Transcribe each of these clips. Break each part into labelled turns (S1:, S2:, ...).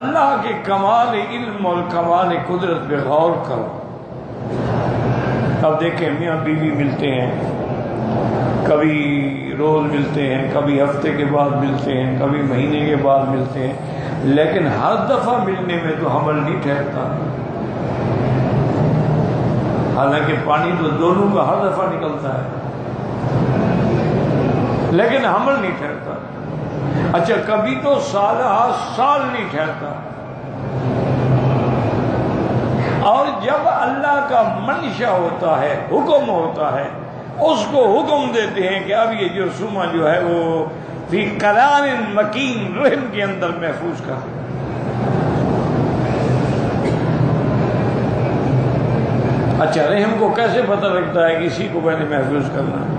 S1: اللہ کے کمال علم اور کمال قدرت پہ غور کرو۔ اب دیکھیں میاں بیوی ملتے ہیں، کبھی روز ملتے ہیں، کبھی ہفتے کے بعد ملتے ہیں، کبھی مہینے کے بعد ملتے ہیں، لیکن ہر دفعہ ملنے میں تو حمل نہیں ٹھہرتا۔ حالانکہ پانی تو دونوں کا ہر دفعہ نکلتا ہے، لیکن حمل نہیں ٹھہرتا۔ اچھا کبھی تو سال ہر سال نہیں ٹھہرتا، اور جب اللہ کا منشا ہوتا ہے، حکم ہوتا ہے، اس کو حکم دیتے ہیں کہ اب یہ جرثومہ جو ہے وہ فی قرار مکین رحم کے اندر محفوظ کر۔ اچھا رحم کو کیسے پتہ لگتا ہے کہ اسی کو میں نے محفوظ کرنا ہے؟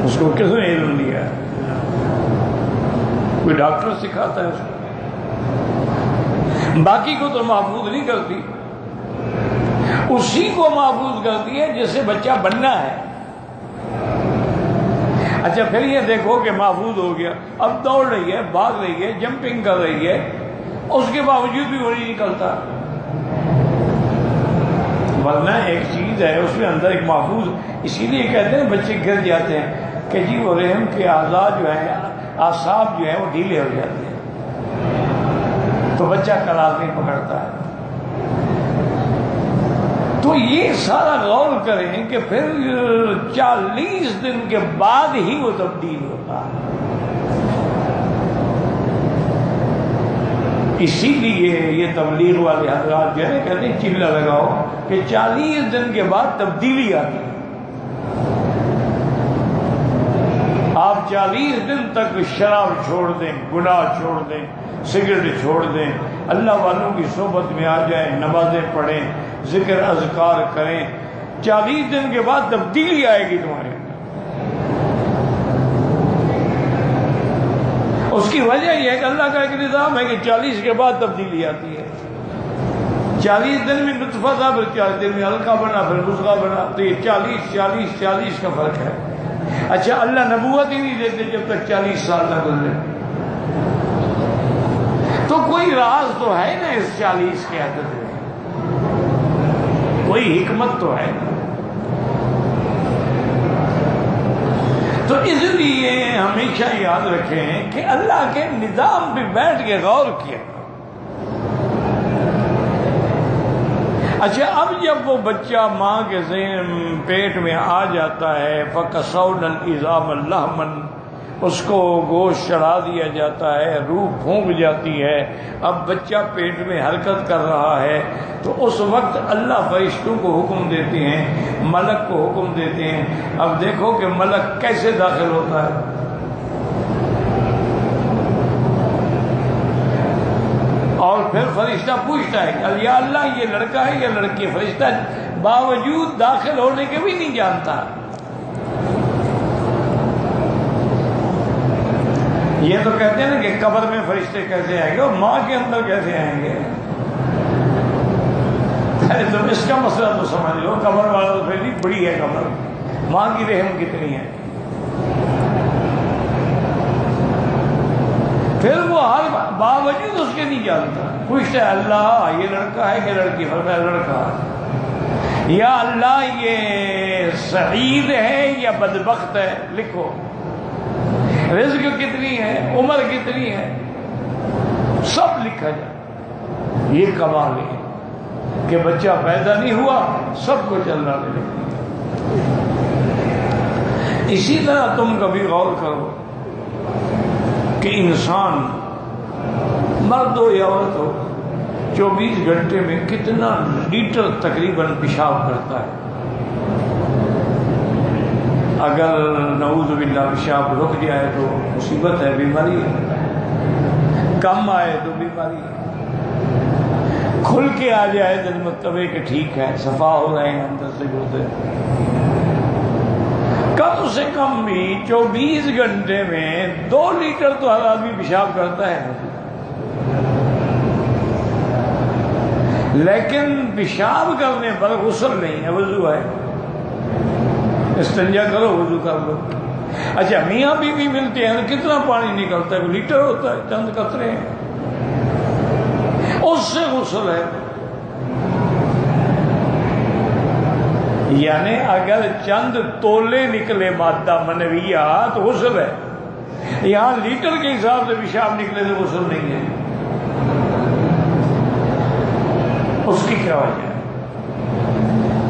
S1: اس کو کس نے علم دیا ہے؟ کوئی ڈاکٹر سکھاتا ہے اس کو؟ باقی کو تو محفوظ نہیں کرتی، اسی کو محفوظ کرتی ہے جس سے بچہ بننا ہے۔ اچھا پھر یہ دیکھو کہ محفوظ ہو گیا، اب دوڑ رہی ہے، بھاگ رہی ہے، جمپنگ کر رہی ہے، اس کے باوجود بھی وہ نہیں نکلتا۔ ورنہ ایک چیز ہے اس میں اندر ایک محفوظ، اسی لیے کہتے ہیں بچے گر جاتے ہیں کہ جی وہ رحم کے اعضاء جو ہیں، اعصاب جو ہیں وہ ڈھیلے ہو جاتے ہیں، تو بچہ قرار نہیں پکڑتا ہے۔ تو یہ سارا غور کریں کہ پھر 40 دن کے بعد ہی وہ تبدیل ہوتا ہے۔ اسی لیے یہ تبلیغ والے حضرات جو ہے کہتے ہیں چلہ لگاؤ کہ 40 دن کے بعد تبدیلی آتی ہے۔ آپ 40 دن تک شراب چھوڑ دیں، گناہ چھوڑ دیں، سگریٹ چھوڑ دیں، اللہ والوں کی صحبت میں آ جائیں، نمازیں پڑھیں، ذکر اذکار کریں، 40 دن کے بعد تبدیلی آئے گی تمہارے۔ اس کی وجہ یہ ہے کہ اللہ کا ایک نظام ہے کہ 40 کے بعد تبدیلی آتی ہے۔ 40 دن میں نطفہ تھا، پھر 40 دن میں حلقہ بنا، پھر مضغہ بنا، تو یہ 40 کا فرق ہے۔ اچھا اللہ نبوت ہی نہیں دیتے جب تک 40 سال نہ گزرے، تو کوئی راز تو ہے نا اس 40 کے عدد میں، کوئی حکمت تو ہے نا۔ تو اس لیے ہمیشہ یاد رکھیں کہ اللہ کے نظام پہ بیٹھ کے غور کیا۔ اچھا اب جب وہ بچہ ماں کے ذہن پیٹ میں آ جاتا ہے فَكَسَوْنَ الْعِظَامَ لَحْمًا، اس کو گوشت چڑھا دیا جاتا ہے، روح پھونک جاتی ہے، اب بچہ پیٹ میں حرکت کر رہا ہے، تو اس وقت اللہ فرشتوں کو حکم دیتے ہیں، ملک کو حکم دیتے ہیں۔ اب دیکھو کہ ملک کیسے داخل ہوتا ہے۔ اور پھر فرشتہ پوچھتا ہے کہ یا اللہ یہ لڑکا ہے یا لڑکی؟ فرشتہ باوجود داخل ہونے کے بھی نہیں جانتا۔ یہ تو کہتے ہیں نا کہ قبر میں فرشتے کیسے آئیں گے اور ماں کے اندر کیسے آئیں گے؟ تم اس کا مسئلہ تو سمجھ لو، قبر والا تو پھر بھی بڑی ہے قبر، ماں کی رحم کتنی ہے۔ پھر وہ ہر باوجود اس کے نہیں جانتا، پوچھتا ہے اللہ یہ لڑکا ہے کہ لڑکی؟ فرمایا لڑکا ہے۔ یا اللہ یہ سعید ہے یا بدبخت ہے؟ لکھو۔ رزق کتنی ہے، عمر کتنی ہے، سب لکھا جائے۔ یہ کمال ہے کہ بچہ پیدا نہیں ہوا، سب کو چل رہا ہے۔ اسی طرح تم کبھی غور کرو کہ انسان مرد ہو یا عورت ہو 24 گھنٹے میں کتنا لیٹر تقریباً پیشاب کرتا ہے۔ اگر نعوذ باللہ پیشاب رک جائے تو مصیبت ہے، بیماری ہے، کم آئے تو بیماری ہے، کھل کے آ جائے دل مطلب کہ ٹھیک ہے صفا ہو رہے ہیں اندر سے گردے۔ کم سے کم بھی 24 گھنٹے میں 2 لیٹر تو ہر آدمی پیشاب کرتا ہے، لیکن پیشاب کرنے پر غسل نہیں ہے، وضو ہے۔ استنجا کرو، وضو کر لو۔ اچھا میاں بیوی ملتے ہیں کتنا پانی نکلتا ہے؟ لیٹر ہوتا ہے، چند قطرے ہیں۔ اس سے غسل ہے. یعنی اگر چند تولے نکلے مادہ منویہ تو غسل ہے. یہاں لیٹر کے حساب سے پیشاب نکلے تو غسل نہیں ہے. اس کی کیا وجہ ہے؟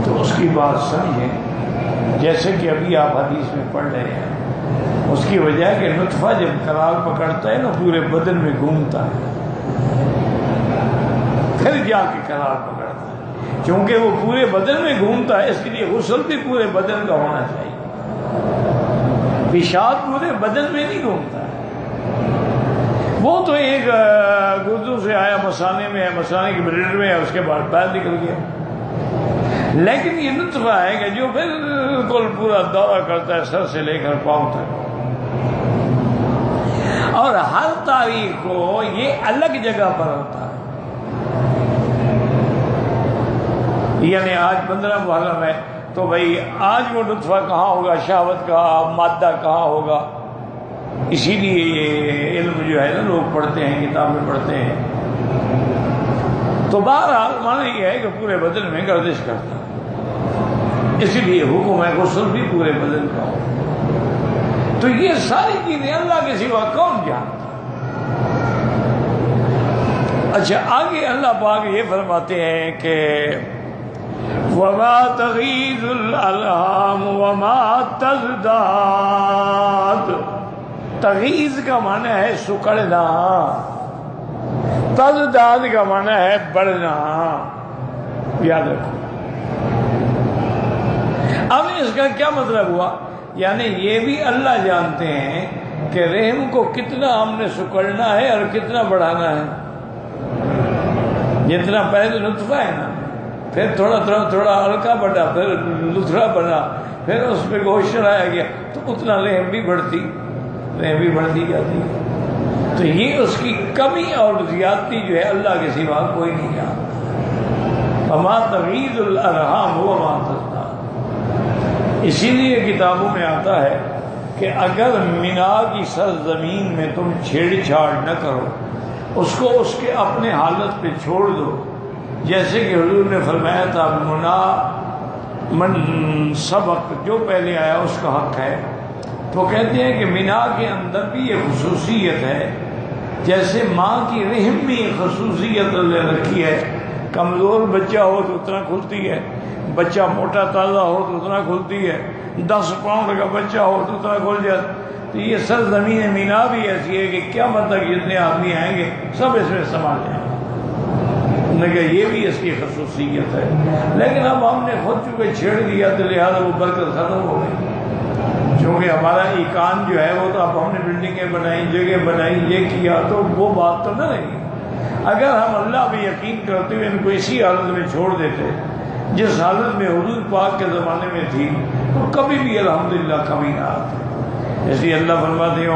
S1: تو اس کی بات سمجھیں. جیسے کہ ابھی آپ حدیث میں پڑھ رہے ہیں، اس کی وجہ ہے کہ نطفہ جب قرار پکڑتا ہے نا پورے بدن میں گھومتا ہے، پھر جا کے قرار پکڑتا ہے. کیونکہ وہ پورے بدن میں گھومتا ہے، اس لیے غسل بھی پورے بدن کا ہونا چاہیے. پیشاب پورے بدن میں نہیں گھومتا ہے. وہ تو ایک گردوں سے آیا، مسانے میں ہے، مسانے کے بلیڈر میں ہے، اس کے بعد باہر نکل گیا. لیکن یہ نطفہ ہے کہ جو بالکل پورا دورہ کرتا ہے سر سے لے کر پاؤں تک، اور ہر تاریخ کو یہ الگ جگہ پر ہوتا ہے. یعنی آج 15 محرم ہے تو بھائی آج وہ نطفہ کہاں ہوگا، شہوت کا مادہ کہاں ہوگا. اسی لیے یہ علم جو ہے نا لوگ پڑھتے ہیں، کتابیں پڑھتے ہیں. تو بہرحال مانا یہ ہے کہ پورے بدن میں گردش کرتا ہے، اسی لیے حکم ہے غسل بھی پورے بدن کا ہو. تو یہ ساری چیزیں اللہ کے سوا کون جانتا. اچھا آگے اللہ پاک یہ فرماتے ہیں کہ وَمَا تَغِيظُ الْأَرْحَامُ وَمَا تَزْدَادُ. تغیظ کا معنی ہے سکڑنا، تزداد کا معنی ہے بڑھنا. یاد رکھو. اب اس کا کیا مطلب ہوا؟ یعنی یہ بھی اللہ جانتے ہیں کہ رحم کو کتنا ہم نے سکڑنا ہے اور کتنا بڑھانا ہے. جتنا پہلے نطفہ ہے نا، پھر تھوڑا ہلکا بڑھا، پھر لتھڑا بنا، پھر اس پہ گوشت چڑھایا گیا، تو اتنا رحم بھی بڑھتی جاتی ہے. تو یہ اس کی کمی اور زیادتی جو ہے اللہ کے سوا کوئی نہیں جانتا. وما تغیض الارحام وما تزداد. اسی لیے کتابوں میں آتا ہے کہ اگر مینا کی سرزمین میں تم چھیڑ چھاڑ نہ کرو، اس کو اس کے اپنے حالت پہ چھوڑ دو، جیسے کہ حضور نے فرمایا تھا من سبق، جو پہلے آیا اس کا حق ہے. تو کہتے ہیں کہ مینا کے اندر بھی یہ خصوصیت ہے، جیسے ماں کی رحم میں یہ خصوصیت رکھی ہے. کمزور بچہ ہو تو اتنا کھلتی ہے، بچہ موٹا تازہ ہو تو اتنا کھلتی ہے، 10 پاؤنڈ کا بچہ ہو تو اتنا کھل جاتا. تو یہ سرزمین مینا بھی ایسی ہے کہ قیامت تک جتنے آدمی آئیں گے سب اس میں سما جائیں گے. انہوں نے کہا یہ بھی اس کی خصوصیت ہے. لیکن اب ہم نے خود چونکہ چھیڑ دیا تو لہٰذا وہ برکت ختم ہو گئی. کیونکہ ہمارا ایکان جو ہے وہ تو اب ہم نے بلڈنگیں بنائی، جگہ بنائی، یہ کیا، تو وہ بات تو نہ رہی. اگر ہم اللہ پہ یقین کرتے ہوئے ان کو اسی حالت میں چھوڑ دیتے جس حالت میں حضور پاک کے زمانے میں تھی، تو کبھی بھی الحمدللہ کمی نہ آتی. اس لیے اللہ فرماتے ہیں